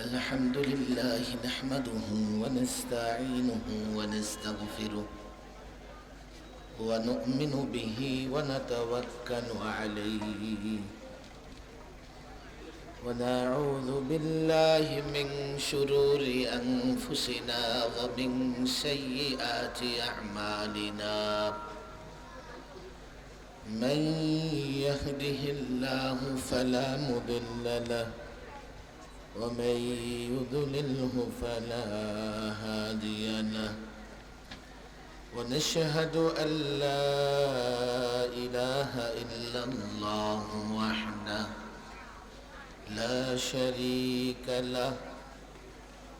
الحمد لله نحمده ونستعينه ونستغفره ونؤمن به ونتوكل عليه ونعوذ بالله من شرور أنفسنا ومن سيئات أعمالنا من يهده الله فلا مضل له ومن يضلله فلا هادي له ونشهد أن لا إله إلا الله وحده لا شريك له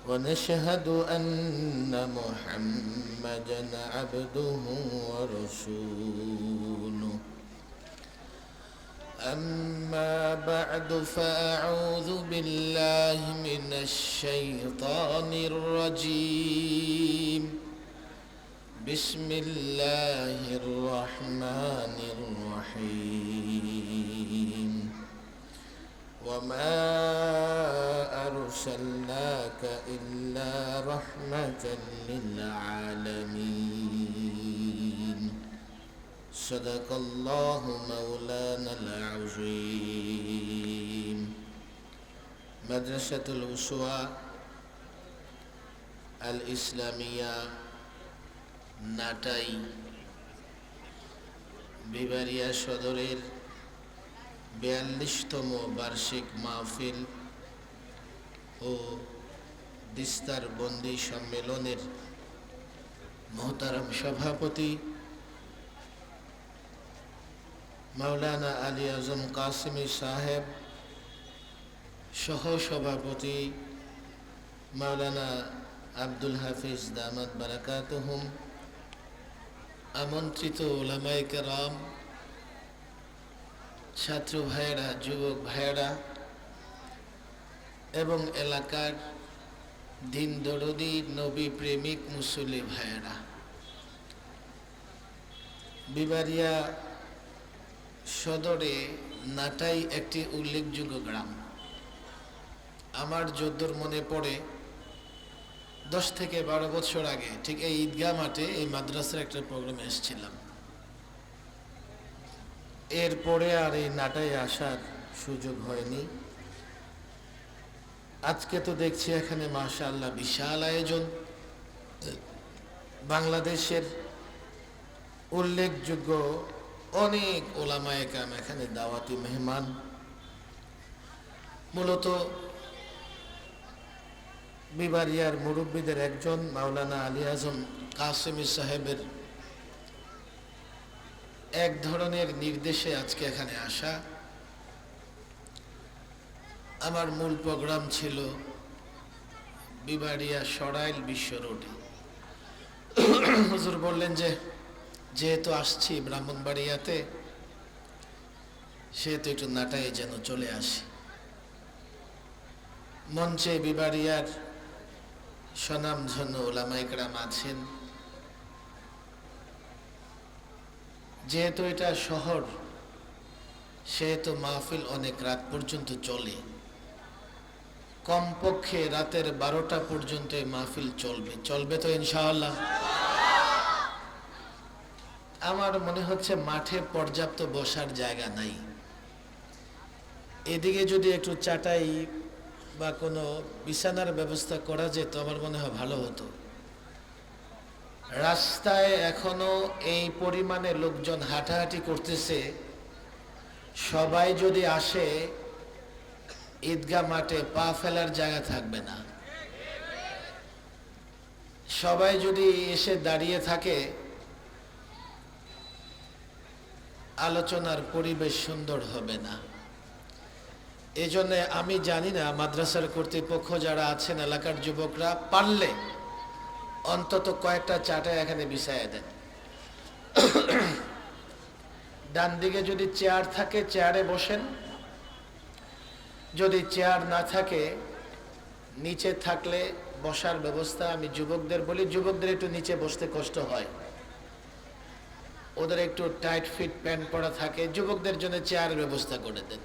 ونشهد أن محمدا عبده ورسوله أما بعد فأعوذ بالله من الشيطان الرجيم بسم الله الرحمن الرحيم وما أرسلناك إلا رحمة للعالمين صدق الله مولانا العظيم مدرسة الأسوة الإسلامية নাটাই বিবারিয়া সদরের 42তম বার্ষিক মাহফিল ও দিস্তার বন্দি সম্মেলনের মোহতারাম সভাপতি মাওলানা আলী আজম কাসিমি সাহেব, সহ সভাপতি মাওলানা আব্দুল হাফিজ দামাত বারাকাতুহুম, আমন্ত্রিত উলামায়ে কেরাম, ছাত্র ভাইয়েরা, যুবক ভাইয়েরা এবং এলাকার দিন দরদি নবী প্রেমিক মুসল্লি ভাইয়েরা, বিবারিয়া সদরে নাটাই একটি উল্লেখযোগ্য গ্রাম। আমার যদ্দূর মনে পড়ে 10 থেকে 12 বছর আগে ঠিক এই ঈদগাহ মাঠে এই মাদ্রাসার একটা প্রোগ্রামে এসেছিলাম। এরপরে আর এই নাটাই আসার সুযোগ হয়নি। আজকে তো দেখছি এখানে মাশাআল্লাহ বিশাল আয়োজন। বাংলাদেশের উল্লেখযোগ্য অনেক ওলামায়ে কেরাম এখানে দাওয়াতি মেহমান। মূলত বিবারিয়ার মুরব্বীদের একজন মাওলানা আলী আজম কাসেমি সাহেবের এক ধরনের নির্দেশে আজকে এখানে আসা। আমার মূল প্রোগ্রাম ছিল বিবারিয়া সরাইল বিশ্ব রোডে। হুজুর বললেন যে যেহেতু আসছি ব্রাহ্মণবাড়িয়াতে, সেহেতু একটু নাটাই যেন চলে আসি। মঞ্চে বিবারিয়ার স্বনামধন্য ওলামায়ে কেরাম আছেন। যেহেতু এটা শহর, সেহেতু মাহফিল অনেক রাত পর্যন্ত চলে। কমপক্ষে রাতের 12টা পর্যন্ত এই মাহফিল চলবে তো ইনশাআল্লাহ। আমার মনে হচ্ছে মাঠে পর্যাপ্ত বসার জায়গা নাই। এদিকে যদি একটু চাটাই বা কোনো বিছানার ব্যবস্থা করা যেত আমার মনে হয় ভালো হতো। রাস্তায় এখনো এই পরিমাণে লোকজন হাঁটাহাঁটি করতেছে। সবাই যদি আসে ঈদগাহ মাঠে পা ফেলার জায়গা থাকবে না। সবাই যদি এসে দাঁড়িয়ে থাকে আলোচনার পরিবেশ সুন্দর হবে না। এজন্য আমি জানি না মাদ্রাসার কর্তৃপক্ষ যারা আছেন, এলাকার যুবকরা পারলে অন্তত কয়েকটা চাটাই এখানে বিছাইয়া দেন। ডান দিকে যদি চেয়ার থাকে চেয়ারে বসেন, যদি চেয়ার না থাকে নিচে থাকলে বসার ব্যবস্থা। আমি যুবকদের বলি, যুবকদের একটু নিচে বসতে কষ্ট হয়, ওদের একটু টাইট ফিট প্যান্ট পরা থাকে, যুবকদের জন্য চেয়ারের ব্যবস্থা করে দেন।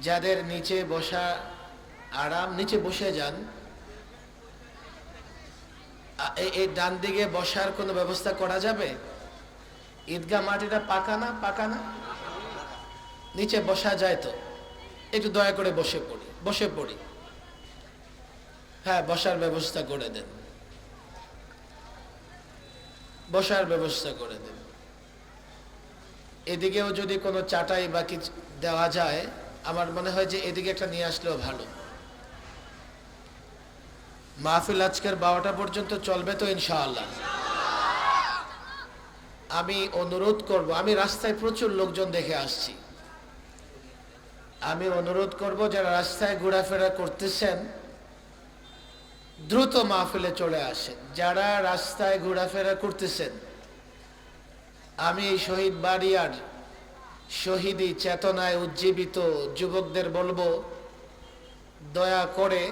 যাদের নিচে বসা আরাম, নিচে বসে যান। এই ডান দিকে বসার কোনো ব্যবস্থা করা যাবে? ঈদগাহ মাটিটা পাকা না? পাকা না? নিচে বসা যায় তো? একটু দয়া করে বসে পড়ি। হ্যাঁ, বসার ব্যবস্থা করে দেন, বসার ব্যবস্থা করে দেন। এদিকেও যদি কোনো চাটাই বা কিছু দেওয়া যায়, আমার মনে হয় যে এদিকে একটা নিয়ে আসলেও ভালো। মাহফিল আজকের 12টা পর্যন্ত চলবে তো ইনশাআল্লাহ? আমি অনুরোধ করব, আমি রাস্তায় প্রচুর লোকজন দেখে আসছি, আমি অনুরোধ করব যারা রাস্তায় ঘোরাফেরা করতেছেন দ্রুত মাহফিলে চলে আসেন। যারা রাস্তায় ঘোরাফেরা করতেছেন, আমি শহীদ বাড়িয়ার শহীদি চেতনায় উজ্জীবিত যুবকদের বলবো, দয়া করে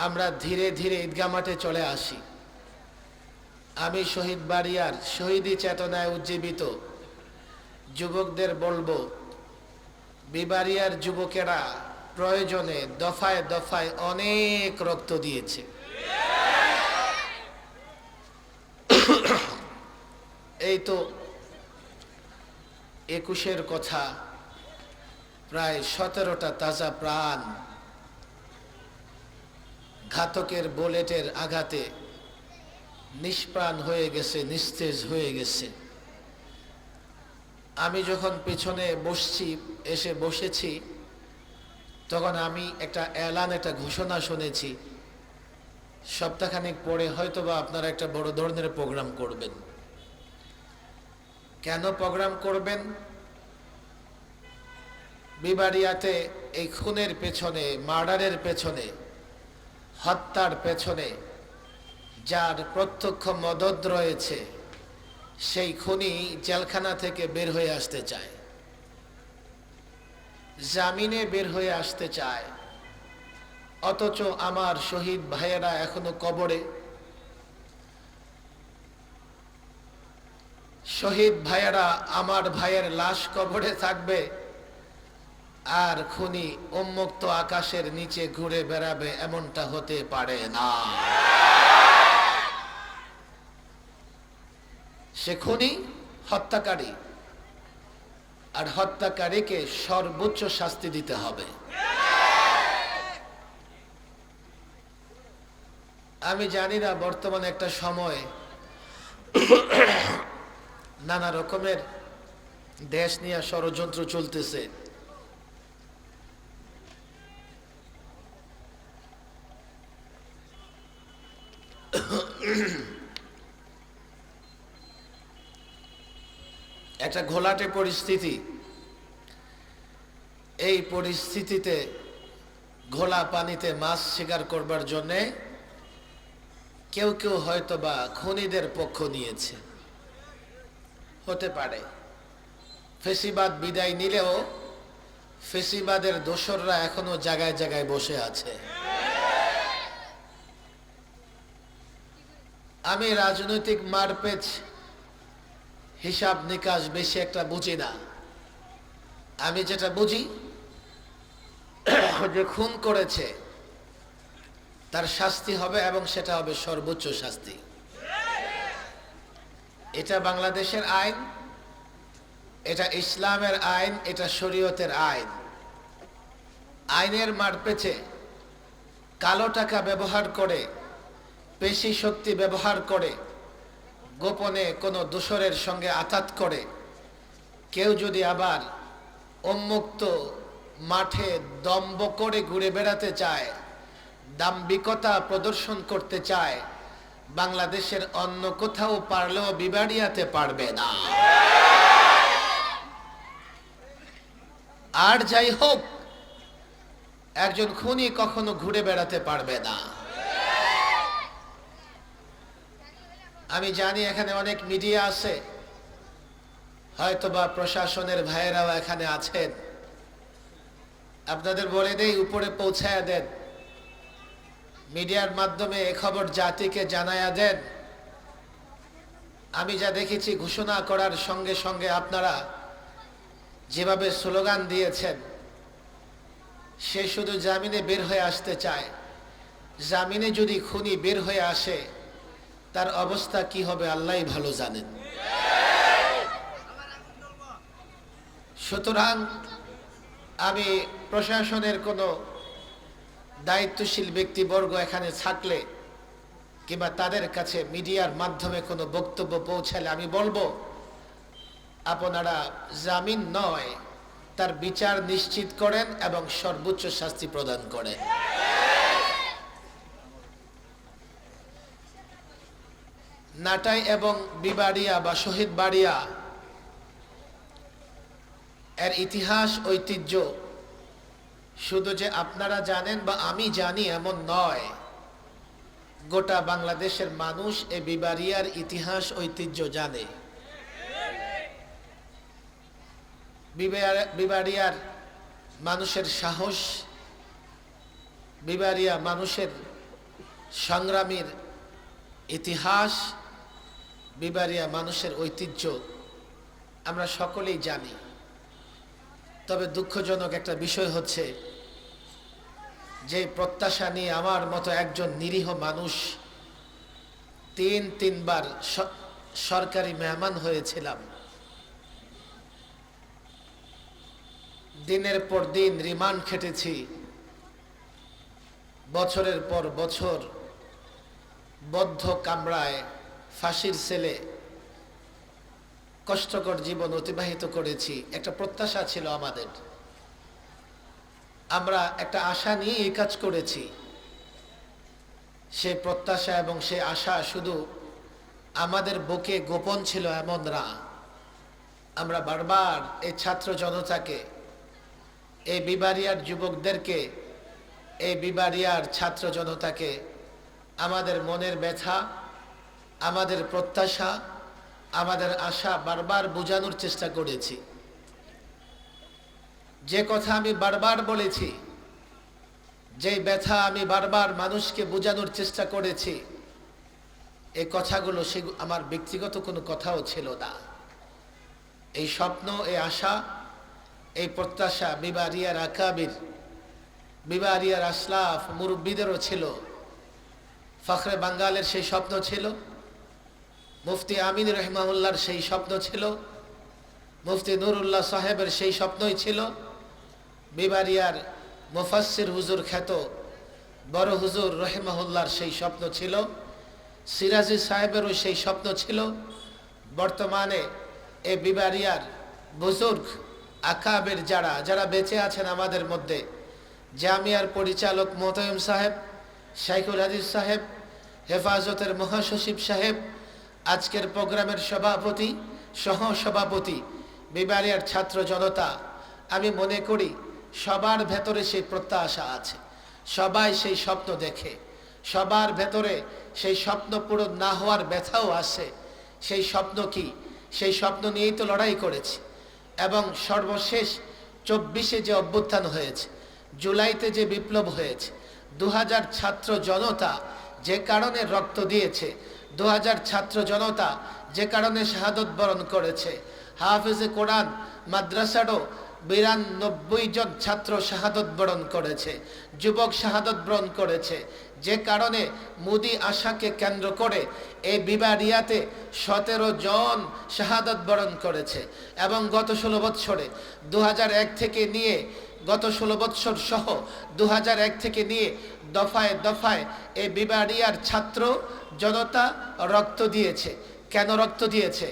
আমরা ধীরে ধীরে ঈদগাহ মাঠে চলে আসি। আমি শহীদ বাড়িয়ার শহীদি চেতনায় উজ্জীবিত যুবকদের বলবো, বিবাড়িয়ার যুবকেরা প্রয়োজনে দফায় দফায় অনেক রক্ত দিয়েছে। এই তো 21-এর কথা, প্রায় 17টা তাজা প্রাণ ঘাতকের বুলেটের আঘাতে নিষ্প্রাণ হয়ে গেছে, নিস্তেজ হয়ে গেছে। আমি যখন পেছনে এসে বসেছি, তখন আমি একটা এলান, একটা ঘোষণা শুনেছি, সপ্তাহখানেক পরে হয়তোবা আপনারা একটা বড় ধরনের প্রোগ্রাম করবেন। কেন প্রোগ্রাম করবেন? বিবাড়িয়াতে এই খুনের পেছনে, মার্ডারের পেছনে, হত্যার পেছনে যার প্রত্যক্ষ মদদ রয়েছে, সেই খুনি জেলখানা থেকে বের হয়ে আসতে চায়, জামিনে বের হয়ে আসতে চায়। অথচ আমার শহীদ ভাইয়েরা এখনো কবরে। শহীদ ভাইয়েরা, আমার ভাইয়ের লাশ কবরে থাকবে, আর খুনি উন্মুক্ত আকাশের নিচে ঘুরে বেড়াবে, এমনটা হতে পারে না। সে খুনি, হত্যাকারী, আর হত্যাকারীকে সর্বোচ্চ শাস্তি দিতে হবে। আমি জানি না বর্তমানে একটা সময় নানা রকমের দেশ নিয়ে ষড়যন্ত্র চলতেছে। একটা ঘোলাটে পরিস্থিতি। এই পরিস্থিতিতে ঘোলা পানিতে মাছ শিকার করবার জন্যে কেউ কেউ হয়তোবা খুনিদের পক্ষ নিয়েছে, হতে পারে। ফেসিবাদ বিদায় নিলেও ফেসিবাদের দোসররা এখনো জায়গায় জায়গায় বসে আছে। আমি রাজনৈতিক মারপেচ, হিসাব নিকাশ বেশি একটা বুঝি না। আমি যেটা বুঝি, যে খুন করেছে তার শাস্তি হবে, এবং সেটা হবে সর্বোচ্চ শাস্তি। এটা বাংলাদেশের আইন, এটা ইসলামের আইন, এটা শরীয়তের আইন। আইনের মারপেচে, কালো টাকা ব্যবহার করে, পেশি শক্তি ব্যবহার করে, গোপনে কোনো দোসরের সঙ্গে আঘাত করে কেউ যদি আবার উন্মুক্ত মাঠে দম্ভ করে ঘুরে বেড়াতে চায়, দাম্ভিকতা প্রদর্শন করতে চায়, বাংলাদেশের অন্য কোথাও পারলেও বিবাড়িয়াতে পারবে না। আর যাই হোক, একজন খুনি কখনো ঘুরে বেড়াতে পারবে না। আমি জানি এখানে অনেক মিডিয়া আছে, হয়তোবা প্রশাসনের ভাইয়েরাও এখানে আছেন। আপনাদের বলে দেই, উপরে পৌঁছায়া দেন, মিডিয়ার মাধ্যমে এ খবর জাতিকে জানায়া দেন। আমি যা দেখেছি, ঘোষণা করার সঙ্গে সঙ্গে আপনারা যেভাবে স্লোগান দিয়েছেন, সে শুধু জামিনে বের হয়ে আসতে চায়। জামিনে যদি খুনি বের হয়ে আসে, তার অবস্থা কি হবে আল্লাহই ভালো জানেন। সুতরাং আমি প্রশাসনের কোনো দায়িত্বশীল ব্যক্তিবর্গ এখানে থাকলে কিংবা তাদের কাছে মিডিয়ার মাধ্যমে কোনো বক্তব্য পৌঁছালে আমি বলবো, আপনারা জামিন নয়, তার বিচার নিশ্চিত করেন এবং সর্বোচ্চ শাস্তি প্রদান করেন। নাটাই এবং বিবাড়িয়া বা শহীদ বাড়িয়া এর ইতিহাস ঐতিহ্য শুধু যে আপনারা জানেন বা আমি জানি এমন নয়, গোটা বাংলাদেশের মানুষ এই বিবাড়িয়ার ইতিহাস ঐতিহ্য জানে। বিবাড়িয়ার মানুষের সাহস, বিবাড়িয়া মানুষের সংগ্রামীর ইতিহাস, বিবাড়িয়া মানুষের ঐতিহ্য আমরা সকলেই জানি। তবে দুঃখজনক একটা বিষয় হচ্ছে, যে প্রত্যাশা নিয়ে আমার মতো একজন নিরীহ মানুষ তিনবার সরকারি মেহমান হয়েছিলাম, দিনের পর দিন রিমান্ড খেটেছি, বছরের পর বছর বদ্ধ কামরায় ফাঁসির সেলে কষ্টকর জীবন অতিবাহিত করেছি। একটা প্রত্যাশা ছিল আমাদের, আমরা একটা আশা নিয়ে এই কাজ করেছি। সেই প্রত্যাশা এবং সেই আশা শুধু আমাদের বুকে গোপন ছিল এমন না, আমরা বারবার এই ছাত্র জনতাকে, এই বিবাড়িয়ার যুবকদেরকে, এই বিবাড়িয়ার ছাত্র জনতাকে আমাদের মনের ব্যথা, আমাদের প্রত্যাশা, আমাদের আশা বারবার বোঝানোর চেষ্টা করেছি। যে কথা আমি বারবার বলেছি, যে ব্যথা আমি বারবার মানুষকে বোঝানোর চেষ্টা করেছি, এই কথাগুলো আমার ব্যক্তিগত কোনো কথাও ছিল না। এই স্বপ্ন, এই আশা, এই প্রত্যাশা বিবাড়িয়ার আকাবির, বিবাড়িয়ার আসলাফ মুরব্বীদেরও ছিল। ফখরে বাঙ্গালের সেই স্বপ্ন ছিল, মুফতি আমিন রহমাহুল্লাহর সেই স্বপ্ন ছিল, মুফতি নুরুল্লাহ সাহেবের সেই স্বপ্নই ছিল, বিবাড়িয়ার মুফাসসির হুজুর খ্যাত বড় হুজুর রহিমাহুল্লাহর সেই স্বপ্ন ছিল, সিরাজি সাহেবেরও সেই স্বপ্ন ছিল। বর্তমানে এই বিবাড়িয়ার বুজুর্গ আকাবের যারা বেঁচে আছেন আমাদের মধ্যে, জামিয়ার পরিচালক মোতায়েম সাহেব, শাইখুল হাদিস সাহেব, হেফাজতের মহাসচিব সাহেব, আজকের প্রোগ্রামের সভাপতি, সহ সভাপতি, বিবাড়িয়ার ছাত্র জনতা, আমি মনে করি সবার ভেতরে সেই প্রত্যাশা আছে, সবাই সেই স্বপ্ন দেখে, সবার ভেতরে সেই স্বপ্ন পূরণ না হওয়ার ব্যথাও আছে। সেই স্বপ্ন কি? সেই স্বপ্ন নিয়েই তো লড়াই করেছি। এবং সর্বশেষ 24-এ যে অভ্যুত্থান হয়েছে, জুলাইতে যে বিপ্লব হয়েছে, 2000 ছাত্র জনতা যে কারণে রক্ত দিয়েছে, 2000 ছাত্র জনতা যে কারণে শাহাদত বরণ করেছে, হাফেজে কোরআন মাদ্রাসারও 92 জন ছাত্র শাহাদত বরণ করেছে, যুবক শাহাদত বরণ করেছে, যে কারণে মুদি আশাকে কেন্দ্র করে এই বিবাড়িয়াতে 17 জন শাহাদত বরণ করেছে। এবং গত 16 বৎসরে 2001 থেকে নিয়ে গত 16 বৎসর সহ 2001 থেকে নিয়ে দফায় দফায় এই বিবাড়িয়ার ছাত্র জনতা রক্ত দিয়েছে। কেন রক্ত দিয়েছে?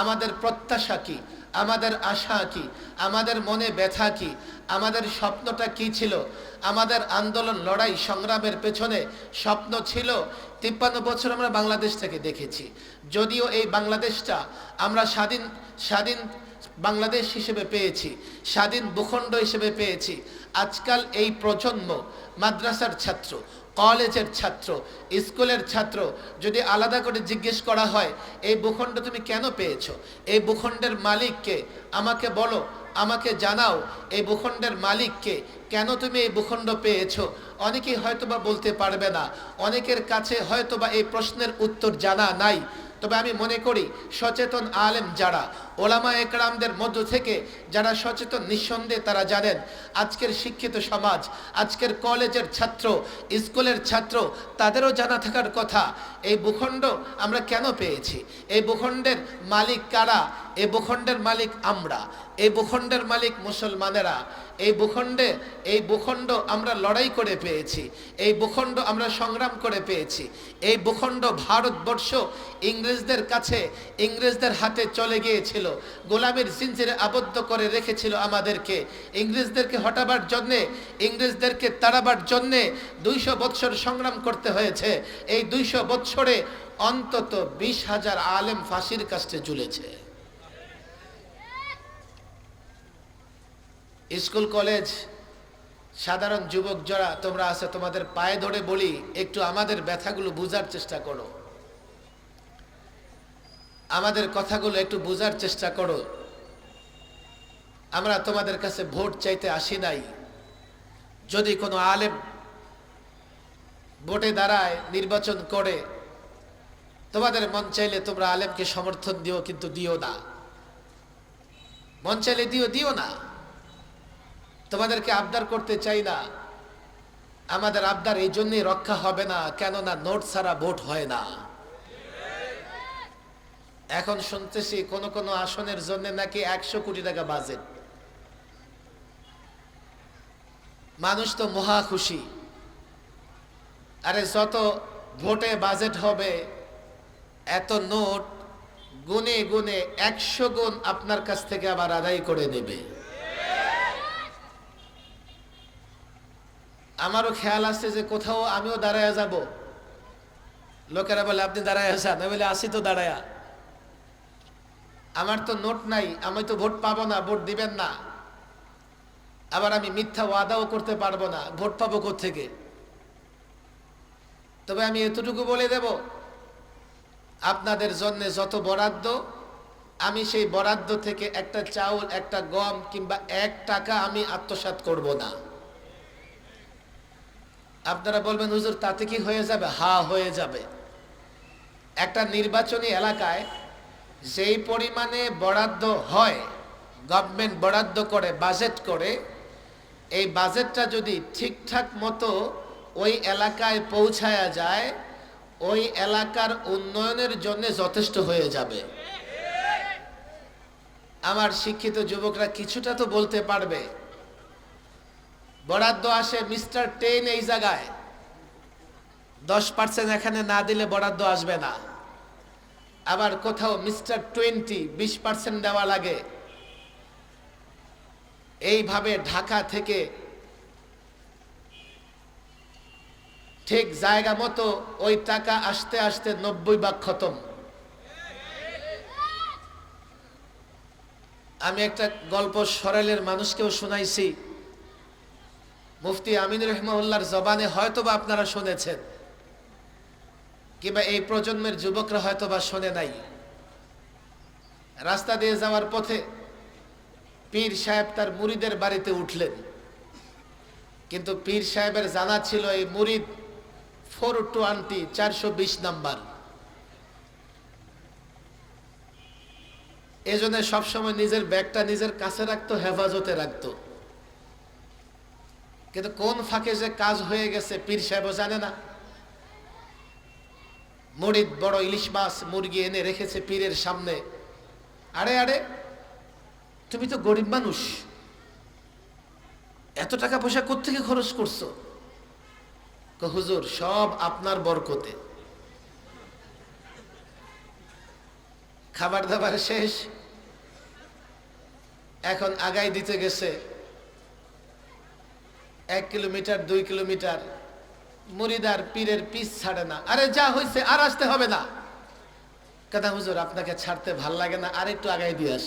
আমাদের প্রত্যাশা কি? আমাদের আশা কি? আমাদের মনে ব্যথা কি? আমাদের স্বপ্নটা কি ছিল? আমাদের আন্দোলন, লড়াই, সংগ্রামের পেছনে স্বপ্ন ছিল 53 বছর আমরা বাংলাদেশ থেকে দেখেছি। যদিও এই বাংলাদেশটা আমরা স্বাধীন বাংলাদেশ হিসেবে পেয়েছি, স্বাধীন ভূখণ্ড হিসেবে পেয়েছি। আজকাল এই প্রজন্ম মাদ্রাসার ছাত্র, কলেজের ছাত্র, স্কুলের ছাত্র যদি আলাদা করে জিজ্ঞেস করা হয় এই ভূখণ্ড তুমি কেন পেয়েছো, এই ভূখণ্ডের মালিককে আমাকে বলো, আমাকে জানাও, এই ভূখণ্ডের মালিককে, কেন তুমি এই ভূখণ্ড পেয়েছো, অনেকেই হয়তোবা বলতে পারবে না, অনেকের কাছে হয়তোবা এই প্রশ্নের উত্তর জানা নাই। তবে আমি মনে করি সচেতন আলেম যারা, ওলামা একরামদের মধ্য থেকে যারা সচেতন, নিঃসন্দেহে তারা জানেন আজকের শিক্ষিত সমাজ, আজকের কলেজের ছাত্র, স্কুলের ছাত্র, তাদেরও জানা থাকার কথা এই ভূখণ্ড আমরা কেন পেয়েছি, এই ভূখণ্ডের মালিক কারা। এই ভূখণ্ডের মালিক আমরা, এই ভূখণ্ডের মালিক মুসলমানেরা। এই ভূখণ্ড আমরা লড়াই করে পেয়েছি, এই ভূখণ্ড আমরা সংগ্রাম করে পেয়েছি। এই ভূখণ্ড ভারতবর্ষ ইংরেজদের কাছে, ইংরেজদের হাতে চলে গিয়েছিল, গোলামীর জিঞ্জিরে আবদ্ধ করে রেখেছিল আমাদেরকে। ইংরেজদেরকে হটাবার জন্যে, ইংরেজদেরকে তাড়াবার জন্যে 200 বৎসর সংগ্রাম করতে হয়েছে। এই 200 বৎসরে অন্তত 20,000 আলেম ফাঁসির কাস্টে ঝুলেছে। স্কুল কলেজ সাধারণ যুবক যারা তোমরা আছে, তোমাদের পায়ে ধরে বলি, একটু আমাদের ব্যথাগুলো বুঝার চেষ্টা করো, আমাদের কথাগুলো একটু বুঝার চেষ্টা করো। আমরা তোমাদের কাছে ভোট চাইতে আসি নাই। যদি কোনো আলেম ভোটে দাঁড়ায়, নির্বাচন করে, তোমাদের মন চাইলে তোমরা আলেমকে সমর্থন দিও, কিন্তু দিও না। মন চাইলে দিও না। তোমাদেরকে আবদার করতে চাই না। আমাদের আবদার এই জন্যই রক্ষা হবে না, কেননা নোট ছাড়া ভোট হয় না। এখন শুনতেছি কোন কোন আসনের জন্য নাকি 100 কোটি টাকা বাজেট। মানুষ তো মহা খুশি। আরে যত ভোটে বাজেট হবে, এত নোট গুনে গুনে 100 গুণ আপনার কাছ থেকে আবার আদায় করে নেবে। আমারও খেয়াল আছে যে কোথাও আমিও দাঁড়ায় যাব। লোকেরা বলে আপনি দাঁড়ায় আছেন, আমি বলে আসি তো দাঁড়ায়া। আমার তো নোট নাই, আমি তো ভোট পাবো না, ভোট দিবেন না। আবার আমি মিথ্যা ওয়াদাও করতে পারবো না, ভোট পাবো কোত্থেকে। তবে আমি এতটুকু বলে দেব, আপনাদের জন্য যত বরাদ্দ, আমি সেই বরাদ্দ থেকে একটা চাউল, একটা গম কিংবা 1 টাকা আমি আত্মসাৎ করব না। আপনারা বলবেন হুজুর তাতে কি হয়ে যাবে? হ্যাঁ, হয়ে যাবে। একটা নির্বাচনী এলাকায় যেই পরিমাণে বরাদ্দ হয়, গভর্নমেন্ট বরাদ্দ করে, বাজেট করে, এই বাজেটটা যদি ঠিকঠাক মতো ওই এলাকায় পৌঁছায়া যায়, ওই এলাকার উন্নয়নের জন্য যথেষ্ট হয়ে যাবে। আমার শিক্ষিত যুবকরা কিছুটা তো বলতে পারবে। বরাদ্দ আসে মিস্টার 10 এই জায়গায়, 10% এখানে না দিলে বরাদ্দ আসবে না। আবার কোথাও মিস্টার 20, 20% দেওয়া লাগে। এইভাবে ঢাকা থেকে ঠিক জায়গা মতো ওই টাকা আসতে আসতে 90 ভাগ খতম। আমি একটা গল্প সরাইলের মানুষকেও শোনাইছি, মুফতি আমিন রহমাউল্লাহর জবানে, হয়তোবা আপনারা শুনেছেন, কিংবা এই প্রজন্মের যুবকরা হয়তোবা শোনে নাই। রাস্তা দিয়ে যাওয়ার পথে পীর সাহেব তার মুরিদের বাড়িতে উঠলেন, কিন্তু পীর সাহেবের জানা ছিল এই মুরিদ 420, 420 নাম্বার। এজন্য সবসময় নিজের ব্যাগটা নিজের কাছে রাখতো, হেফাজতে রাখতো। কিন্তু কোন ফাঁকে যে কাজ হয়ে গেছে পীর সাহেবও জানে না। মুরিদ বড় ইলিশ মাছ, মুরগি এনে রেখেছে পীরের সামনে। আরে আরে, তুমি তো গরিব মানুষ, এত টাকা পয়সা কোত্থেকে খরচ করছো? হুজুর সব আপনার বরকতে। খাবার দাবার শেষ, এখন আগাই দিতে গেছে 1 কিলোমিটার 2 কিলোমিটার। মুরিদার পীরের পিছ ছাড়ে না। আরে যা হয়েছে, আর আসতে হবে না। কেন হুজুর আপনাকে ছাড়তে ভাল লাগে না? আর একটু আগাই দিয়ে আস।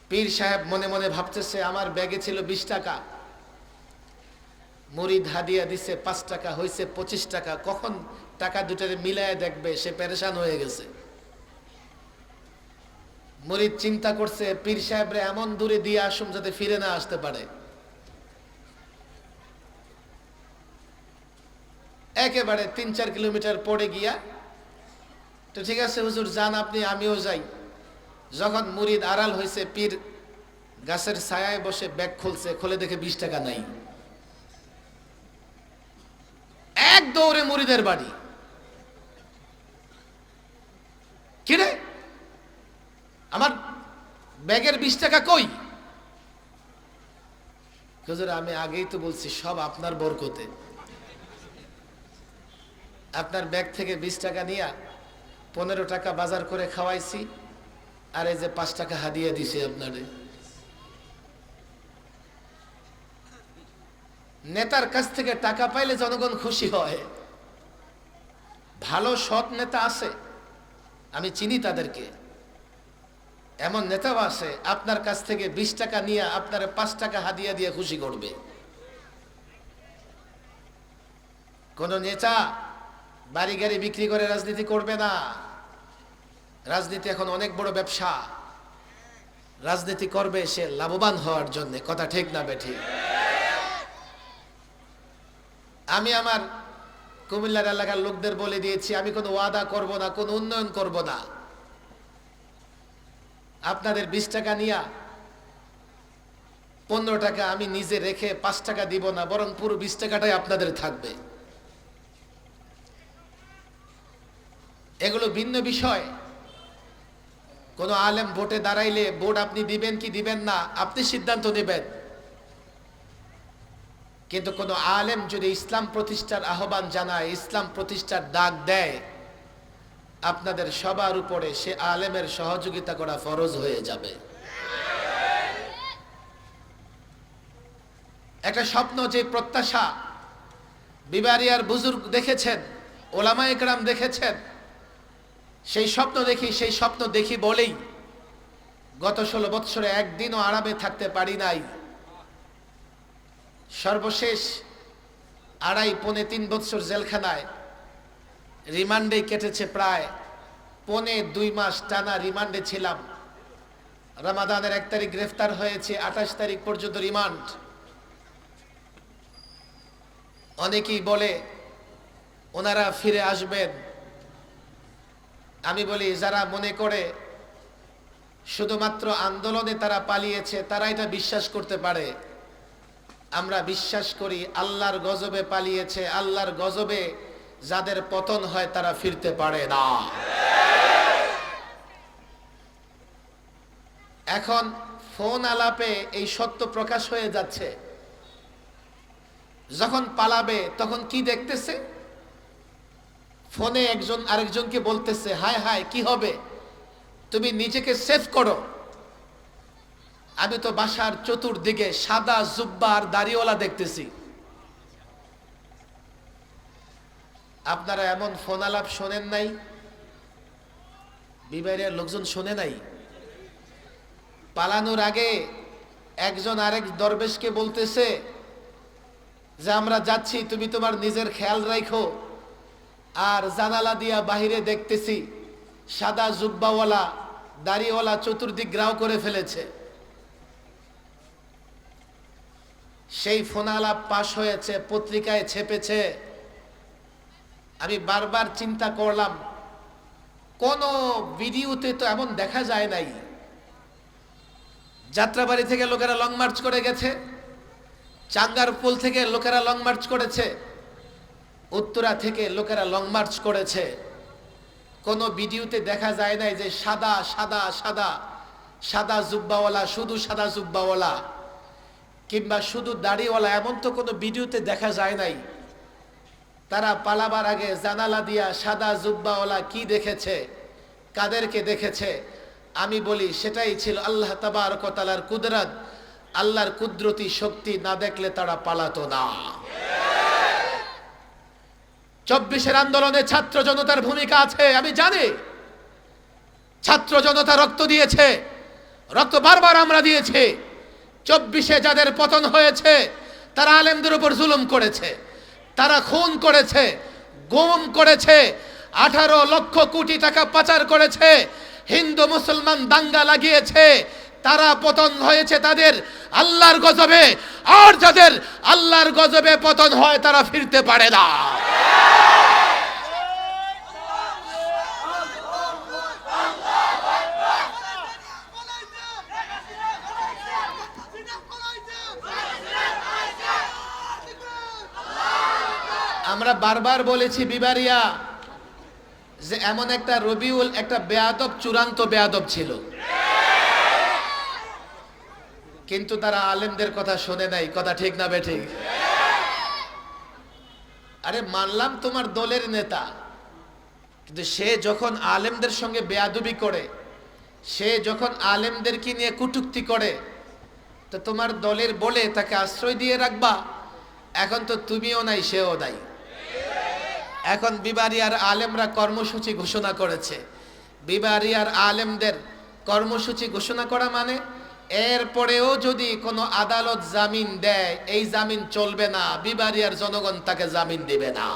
পীর সাহেব মনে মনে ভাবতেছে আমার ব্যাগে ছিল 20 টাকা, মুরিদ হাদিয়া দিছে 5 টাকা, হয়েছে 25 টাকা। কখন টাকা দুটারে মিলায় দেখবে, সে পেরেশান হয়ে গেছে। মুরিদ চিন্তা করছে পীর সাহেবরে এমন দূরে দিয়ে আসুম যাতে ফিরে না আসতে পারে। একেবারে 3-4 কিলোমিটার পড়ে গিয়া, তো ঠিক আছে হুজুর যান আপনি, আমিও যাই। যখন মুরিদ আড়াল হয়েছে, পীর গাছের ছায়ায় বসে ব্যাগ খুলছে, খুলে দেখে 20 টাকা নাই। এক দৌড়ে মুরিদের বাড়ি, কিরে আমার ব্যাগের 20 টাকা কই? হুজুর আমি আগেই তো বলছি সব আপনার বরকতে, আপনার ব্যাগ থেকে 20 টাকা নিয়া 15 টাকা বাজার করে খাওয়াইছি, আর এই যে 5 টাকা হাদিয়া দিছি আপনারে। নেতার কাছ থেকে টাকা পাইলে জনগণ খুশি হয়। ভালো সৎ নেতা আছে, আমি চিনি তাদেরকে। এমন নেতাও আছে আপনার কাছ থেকে 20 টাকা নিয়ে আপনার 5 টাকা হাদিয়া দিয়ে খুশি করবে। কোন নেতা বাড়ি গাড়ি বিক্রি করে রাজনীতি করবে না। রাজনীতি এখন অনেক বড় ব্যবসা। রাজনীতি করবে সে লাভবান হওয়ার জন্য। কথা ঠিক না বেঠিক? আমি আমার কুমিল্লার এলাকার লোকদের বলে দিয়েছি, আমি কোনো ওয়াদা করব না, কোনো উন্নয়ন করব না। আপনাদের 20 টাকা নিয়া 15 টাকা আমি নিজে রেখে 5 টাকা দিব না, বরং পুরো 20 টাকাটাই আপনাদের থাকবে। এগুলো ভিন্ন বিষয়। কোন আলেম ভোটে দাঁড়াইলে ভোট আপনি দিবেন কি দিবেন না আপনি সিদ্ধান্ত নেবেন, কিন্তু কোন আলেম যদি ইসলাম প্রতিষ্ঠার আহ্বান জানায়, ইসলাম প্রতিষ্ঠার ডাক দেয়, আপনাদের সবার উপরে সে আলেমের সহযোগিতা করা ফরজ হয়ে যাবে। একটা স্বপ্ন, যে প্রত্যাশা বিবারিয়ার বুজুর্গ দেখেছেন, ওলামায়ে কেরাম দেখেছেন, সেই স্বপ্ন দেখি বলেই গত 16 বৎসরে একদিনও আরামে থাকতে পারি নাই। সর্বশেষ 2.5-3 বৎসর জেলখানায় রিমান্ডে কেটেছে, প্রায় 1.5-2 মাস টানা রিমান্ডে ছিলাম। রমাদানের 1 তারিখ গ্রেফতার হয়েছে, 28 তারিখ পর্যন্ত রিমান্ড। অনেকেই বলে ওনারা ফিরে আসবেন। আমি বলি যারা মনে করে শুধুমাত্র আন্দোলনে তারা পালিয়েছে, তারা এটা বিশ্বাস করতে পারে। আমরা বিশ্বাস করি আল্লাহর গজবে পালিয়েছে, আল্লাহর গজবে যাদের পতন হয় তারা ফিরতে পারে না। এখন ফোন আলাপে এই সত্য প্রকাশ হয়ে যাচ্ছে। যখন পালাবে তখন কি দেখতেছে, ফোনে একজন আরেকজনকে বলতেছে, হায় হায় কি হবে, তুমি নিজেকে সেভ করো। আমি তো বাসার চতুর্দিকে সাদা জুব্বা আর দাড়িওয়ালা দেখতেছি। আপনারা এমন ফোন আলাপ শোনেন নাই? বিবাহের লোকজন শোনে নাই? পালানোর আগে একজন আরেক দরবেশকে বলতেছে যে আমরা যাচ্ছি, তুমি তোমার নিজের খেয়াল রাখো। আর জানালা দিয়া বাহিরে দেখতেছি সাদা জুব্বাওয়ালা দাড়িওয়ালা চতুর্দিক গ্রাও করে ফেলেছে। সেই ফোন আলাপ পাশ হয়েছে, পত্রিকায় ছেপেছে। আমি বারবার চিন্তা করলাম, কোন ভিডিওতে তো এমন দেখা যায় নাই। যাত্রাবাড়ি থেকে লোকেরা লং মার্চ করে গেছে, চাঙ্গারপুল থেকে লোকেরা লং মার্চ করেছে, উত্তরা থেকে লোকেরা লং মার্চ করেছে। কোন ভিডিওতে দেখা যায় নাই যে সাদা সাদা সাদা সাদা জুব্বাওয়ালা, শুধু সাদা জুব্বাওয়ালা কিংবা শুধু দাড়িওয়ালা, এমন তো কোনো ভিডিওতে দেখা যায় নাই। তারা পালাবার আগে জানালা দিয়া সাদা জুব্বাওয়ালা কি দেখেছে, কাদেরকে দেখেছে, আমি বলি সেটাই ছিল আল্লাহ তাবারক ওয়া তাআলার কুদরত। আল্লাহর কুদরতি শক্তি না দেখলে তারা পালাতো না। 24-এর আন্দোলনে ছাত্র জনতার ভূমিকা আছে, আমি জানি। ছাত্র জনতা রক্ত দিয়েছে, রক্ত বারবার আমরা দিয়েছি। 24-এ যাদের পতন হয়েছে তারা আলেমদের উপর জুলুম করেছে, তারা খুন করেছে, গুম করেছে, 18 লক্ষ কোটি টাকা পাচার করেছে, হিন্দু মুসলমান দাঙ্গা লাগিয়েছে। তারা পতন হয়েছে তাদের আল্লাহর গজবে, আর যাদের আল্লাহর গজবে পতন হয় তারা ফিরতে পারে না। আমরা বারবার বলেছি বিবারিয়া যে এমন একটা রবিউল একটা বেয়াদব, চূড়ান্ত বেয়াদব ছিল, কিন্তু তারা আলেমদের কথা শোনে নাই। কথা ঠিক না বেঠিক? আরে মানলাম তোমার দলের নেতা, কিন্তু সে যখন আলেমদের সঙ্গে বেয়াদবি করে, সে যখন আলেমদেরকে নিয়ে কটূক্তি করে, তো তোমার দলের বলে তাকে আশ্রয় দিয়ে রাখবা? এখন তো তুমিও নাই, সেও নাই। এখন বিবারিয়ার আলেমরা কর্মসূচি ঘোষণা করেছে। বিবারিয়ার আলেমদের কর্মসূচি ঘোষণা করা মানে এরপরেও যদি কোনো আদালত জামিন দেয়, এই জামিন চলবে না, বিবারিয়ার জনগণ তাকে জামিন দিবে না।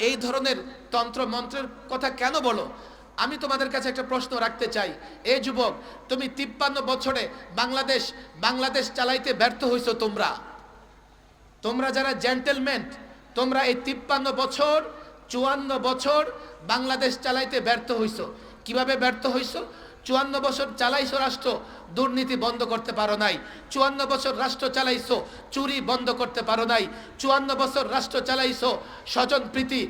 এই ধরনের তন্ত্র মন্ত্রের কথা কেন বলো? আমি তোমাদের কাছে একটা প্রশ্ন রাখতে চাই। এই যুবক, তুমি 53 বছরে বাংলাদেশ চালাইতে ব্যর্থ হইছো। তোমরা যারা জেন্টেলম্যান, তোমরা এই 53 বছর 54 বছর বাংলাদেশ চালাইতে ব্যর্থ হইছো। কিভাবে ব্যর্থ হইছো? 54 বছর চালাইছো রাষ্ট্র, দুর্নীতি বন্ধ করতে পারো নাই। 54 বছর রাষ্ট্র চালাইছো, চুরি বন্ধ করতে পারো নাই। 54 বছর রাষ্ট্র চালাইছো, স্বজনপ্রীতি,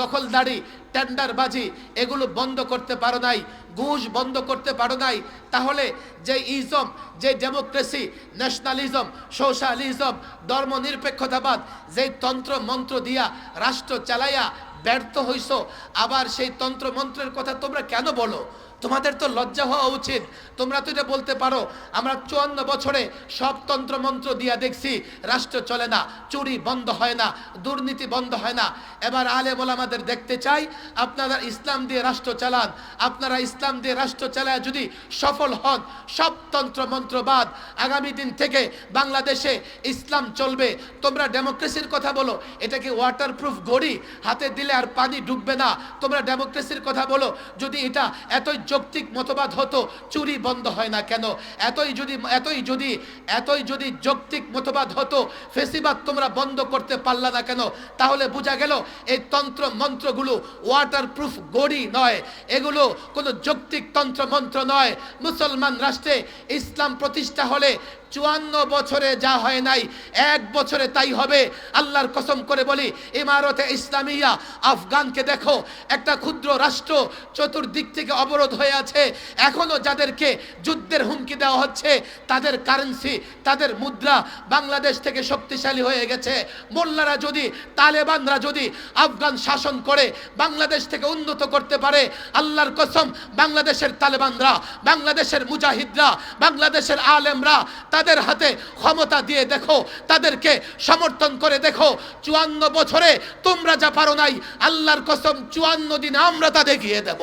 দখলদারি, টেন্ডারবাজি, এগুলো বন্ধ করতে পারো নাই। ঘুষ বন্ধ করতে পারো নাই। তাহলে যে ইজম, যে ডেমোক্রেসি, ন্যাশনালিজম, সোশ্যালিজম, ধর্মনিরপেক্ষতাবাদ, যে তন্ত্র মন্ত্র দিয়া রাষ্ট্র চালাইয়া ব্যর্থ হইছো, আবার সেই তন্ত্র মন্ত্রের কথা তোমরা কেন বলো? তোমাদের তো লজ্জা হওয়া উচিত। তোমরা তো এটা বলতে পারো, আমরা 54 বছরে সব তন্ত্র মন্ত্র দিয়া দেখছি, রাষ্ট্র চলে না, চুরি বন্ধ হয় না, দুর্নীতি বন্ধ হয় না। এবার আলেম ওলামাদের দেখতে চাই, আপনারা ইসলাম দিয়ে রাষ্ট্র চালান। আপনারা ইসলাম দিয়ে রাষ্ট্র চালায় যদি সফল হন, সব তন্ত্র মন্ত্র বাদ, আগামী দিন থেকে বাংলাদেশে ইসলাম চলবে। তোমরা ডেমোক্রেসির কথা বলো, এটা কি ওয়াটারপ্রুফ ঘড়ি? হাতে দিলে আর পানি ডুববে না। তোমরা ডেমোক্রেসির কথা বলো, যদি এটা এতই যৌক্তিক মতবাদ হতো, চুরি বন্ধ হয় না কেন? এতই যদি যৌক্তিক মতবাদ হতো, ফেসিবাদ তোমরা বন্ধ করতে পারলা না কেন? তাহলে বোঝা গেল এই তন্ত্র মন্ত্রগুলো ওয়াটারপ্রুফ গড়ি নয়, এগুলো কোনো যৌক্তিক তন্ত্র মন্ত্র নয়। মুসলমান রাষ্ট্রে ইসলাম প্রতিষ্ঠা হলে 54 বছরে যা হয় নাই, 1 বছরে তাই হবে। আল্লাহর কসম করে বলি, ইমারতে ইসলামিয়া আফগানকে দেখো, একটা ক্ষুদ্র রাষ্ট্র, চতুর্দিক থেকে অবরোধ হয়ে আছে। এখনো যাদেরকে যুদ্ধের হুমকি দেওয়া হচ্ছে, তাদের কারেন্সি, তাদের মুদ্রা বাংলাদেশ থেকে শক্তিশালী হয়ে গেছে। মোল্লারা যদি, তালেবানরা যদি আফগান শাসন করে বাংলাদেশ থেকে উন্নত করতে পারে, আল্লাহর কসম, বাংলাদেশের তালেবানরা, বাংলাদেশের মুজাহিদরা, বাংলাদেশের আলেমরা তাদের হাতে ক্ষমতা দিয়ে দেখো, তাদেরকে সমর্থন করে দেখো। 54 বছরে তোমরা যা পারো নাই, আল্লাহর কসম 54 দিনে আমরা তা দেখিয়ে দেব।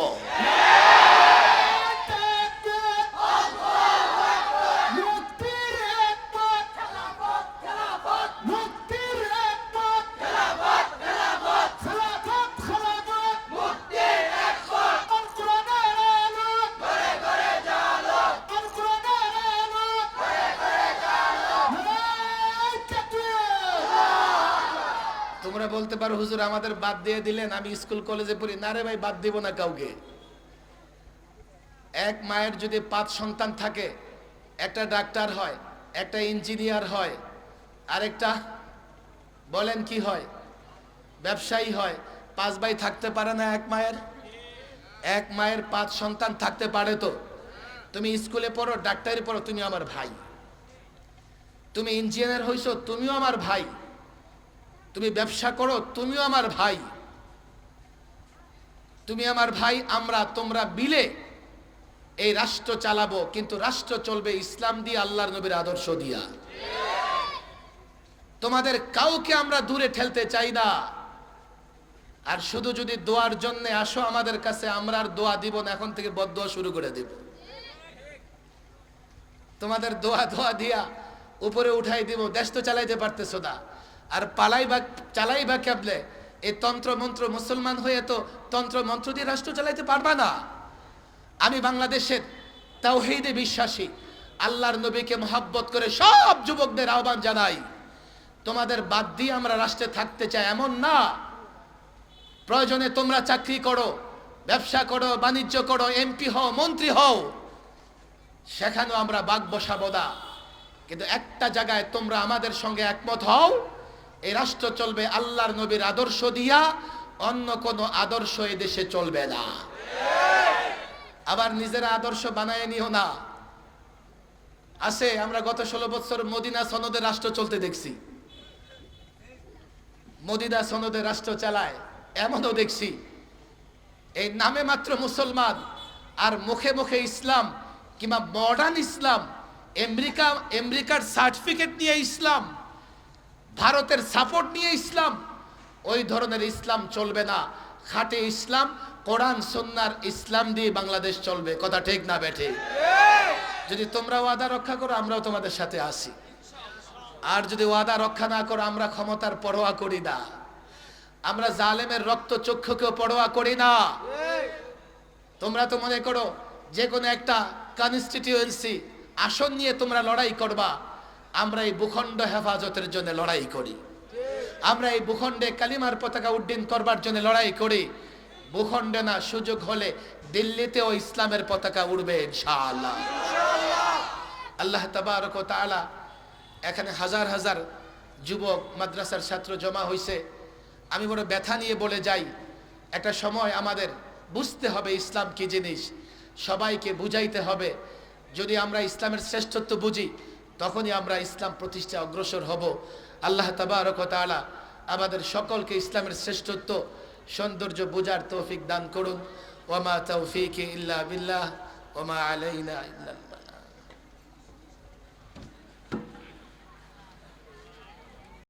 তোমরা বলতে পারো, হুজুর আমাদের বাদ দিয়ে দিলেন, আমি স্কুল কলেজে পড়ি। না রে ভাই, বাদ দিব না কাউকে। এক মায়ের যদি 5 সন্তান থাকে, একটা ডাক্তার হয়, একটা ইঞ্জিনিয়ার হয়, আরেকটা বলেন কি হয়? ব্যবসায়ী হয়। 5 ভাই থাকতে পারে না এক মায়ের 5 সন্তান থাকতে পারে তো? তুমি স্কুলে পড়ো, ডাক্তারি পড়ো, তুমি আমার ভাই। তুমি ইঞ্জিনিয়ার হইছো, তুমিও আমার ভাই। তুমি ব্যবসা করো, তুমিও আমার ভাই। তুমি আমার ভাই, তোমরা মিলে এই রাষ্ট্র চালাবো, কিন্তু রাষ্ট্র চলবে ইসলাম দিয়ে, আল্লাহর নবীর আদর্শ দিয়া। তোমাদের কাউকে আমরা দূরে ঠেলতে চাই না। আর শুধু যদি দোয়ার জন্য আসো আমাদের কাছে, আমরা আর দোয়া দিব না, এখন থেকে বদদোয়া শুরু করে দেব। তোমাদের দোয়া দিয়া উপরে উঠাই দিব, দেশ তো চালাইতে পারতেছো না। আর চালাই বা কেবলে? এই তন্ত্র মন্ত্র, মুসলমান হয়ে তো তন্ত্র মন্ত্র দিয়ে রাষ্ট্র চালাইতে পারবা না। আমি বাংলাদেশের তাওহীদে বিশ্বাসী, আল্লাহর নবীকে মহব্বত করে সব যুবকদের আহ্বান জানাই, তোমাদের বাদ দিয়ে আমরা রাষ্ট্রে থাকতে চাই এমন না। প্রয়োজনে তোমরা চাকরি করো, ব্যবসা করো, বাণিজ্য করো, এমপি হও, মন্ত্রী হও, সেখানেও আমরা বাগ বসাবো না। কিন্তু একটা জায়গায় তোমরা আমাদের সঙ্গে একমত হও, এই রাষ্ট্র চলবে আল্লাহর নবীর আদর্শ দিয়া, অন্য কোনো আদর্শ এই দেশে চলবে না। আবার নিজেরা আদর্শ বানায় নিও না। আছে, আমরা গত 16 বছর মদিনা সনদে রাষ্ট্র চলতে দেখছি, মদিনা সনদে রাষ্ট্র চালায়, এমনও দেখছি এই নামে মাত্র মুসলমান আর মুখে মুখে ইসলাম কিংবা মডার্ন ইসলাম, আমেরিকার সার্টিফিকেট নিয়ে ইসলাম, ভারতের সাপোর্ট নিয়ে ইসলাম, ওই ধরনের ইসলাম চলবে না। খাঁটি ইসলাম, কোরআন সুন্নাহর ইসলাম দিয়ে বাংলাদেশ চলবে। কথা ঠিক না বেঠে? যদি তোমরা ওয়াদা রক্ষা করো, আমরাও তোমাদের সাথে আসি। আর যদি ওয়াদা রক্ষা না করো, আমরা ক্ষমতার পরোয়া করি না, আমরা জালেমের রক্ত চক্ষুকেও পরোয়া করি না। তোমরা তো মনে করো যে কোনো একটা কনস্টিটিউয়েন্সি আসন নিয়ে তোমরা লড়াই করবা। আমরা এই ভূখণ্ড হেফাজতের জন্য লড়াই করি, আমরা এই ভূখণ্ডে কালিমার পতাকা উড্ডীন করবার জন্য লড়াই করি। ভূখণ্ডে না, সুযোগ হলে দিল্লিতেও ইসলামের পতাকা উড়বে ইনশাআল্লাহ। আল্লাহ তাবারক ওয়া তাআলা, এখানে হাজার হাজার যুবক মাদ্রাসার ছাত্র জমা হয়েছে। আমি বড় ব্যথা নিয়ে বলে যাই, একটা সময় আমাদের বুঝতে হবে ইসলাম কি জিনিস, সবাইকে বুঝাইতে হবে। যদি আমরা ইসলামের শ্রেষ্ঠত্ব বুঝি, তখনই আমরা ইসলাম প্রতিষ্ঠায় অগ্রসর হব। আল্লাহ তাবারক ওয়া তাআলা আমাদের সকলকে ইসলামের শ্রেষ্ঠত্ব সৌন্দর্য বুঝার তৌফিক দান করুন। ওয়া মা তাওফীকি ইল্লা বিল্লাহ ওয়া মা আলাইনা ইল্লা